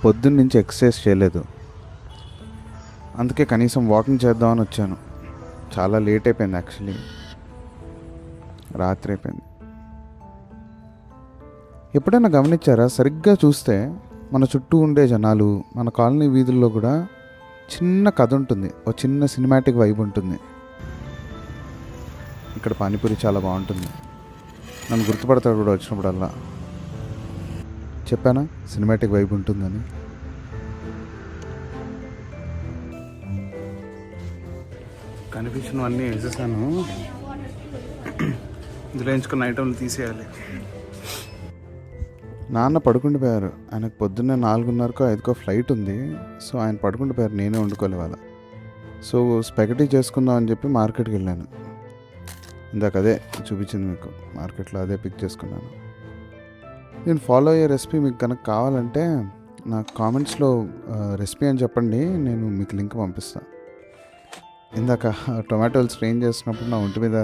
పొద్దున్న నుంచి ఎక్సర్సైజ్ చేయలేదు, అందుకే కనీసం వాకింగ్ చేద్దామని వచ్చాను. చాలా లేట్ అయిపోయింది, యాక్చువల్లీ రాత్రి అయిపోయింది. ఎప్పుడైనా గమనించారా, సరిగ్గా చూస్తే మన చుట్టూ ఉండే జనాలు, మన కాలనీ వీధుల్లో కూడా చిన్న కథ ఉంటుంది, ఒక చిన్న సినిమాటిక్ వైబ్ ఉంటుంది. ఇక్కడ పానీపూరి చాలా బాగుంటుంది, నన్ను గుర్తుపడతాడు కూడా వచ్చినప్పుడల్లా. చెప్పానా సినిమాటిక్ వైబ్ ఉంటుందని. కనిపించినవన్నీ వేసేసాను, ఇందులో ఎంచుకున్న ఐటమ్లు తీసేయాలి. నాన్న పడుకుండిపోయారు, ఆయనకు పొద్దున్నే 4:30కో 5కో ఫ్లైట్ ఉంది. సో ఆయన పడుకుండిపోయారు, నేనే వండుకోలే వాళ్ళ. సో స్పెగటీ చేసుకుందాం అని చెప్పి మార్కెట్కి వెళ్ళాను. ఇందాక అదే చూపించింది మీకు, మార్కెట్లో అదే పిక్ చేసుకున్నాను. నేను ఫాలో అయ్యే రెసిపీ మీకు కనుక కావాలంటే నాకు కామెంట్స్లో రెసిపీ అని చెప్పండి, నేను మీకు లింక్ పంపిస్తాను. ఇందాక టొమాటోలు స్ట్రెయిన్ చేస్తున్నప్పుడు నా ఒంటి మీద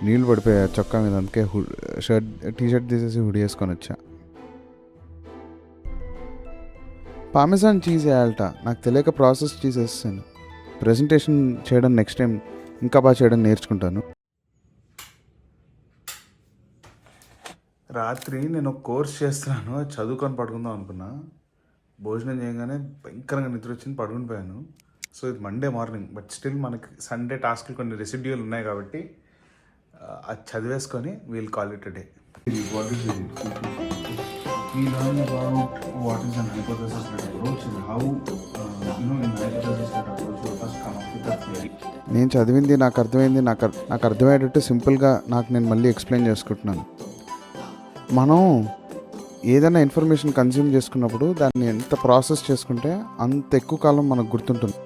నీళ్ళు పడిపోయాయి చొక్కా మీద, అందుకే టీషర్ట్ తీసేసి హుడీ వేసుకొని వచ్చా. పామెజాన్ చీజ్ వేయాలట, నాకు తెలియక ప్రాసెస్ చేసేసాను. ప్రెజెంటేషన్ చేయడం నెక్స్ట్ టైం ఇంకా బాగా చేయడం నేర్చుకుంటాను. రాత్రి నేను ఒక కోర్స్ చేస్తున్నాను, చదువుకొని పడుకుందాం అనుకున్నా. భోజనం చేయగానే భయంకరంగా నిద్ర వచ్చింది, పడుకుని పోయాను. సో ఇది మండే మార్నింగ్, బట్ స్టిల్ మనకి సండే టాస్క్లు కొన్ని రెసిడ్యూల్ ఉన్నాయి కాబట్టి అది చదివేసుకొని వీల్ కాల్ ఇట్ డే. నేను చదివింది నాకు అర్థమైంది, నాకు అర్థమయ్యేటట్టు సింపుల్గా నేను మళ్ళీ ఎక్స్ప్లెయిన్ చేసుకుంటున్నాను. మనం ఏదైనా ఇన్ఫర్మేషన్ కన్జ్యూమ్ చేసుకున్నప్పుడు దాన్ని ఎంత ప్రాసెస్ చేసుకుంటే అంత ఎక్కువ కాలం మనకు గుర్తుంటుంది.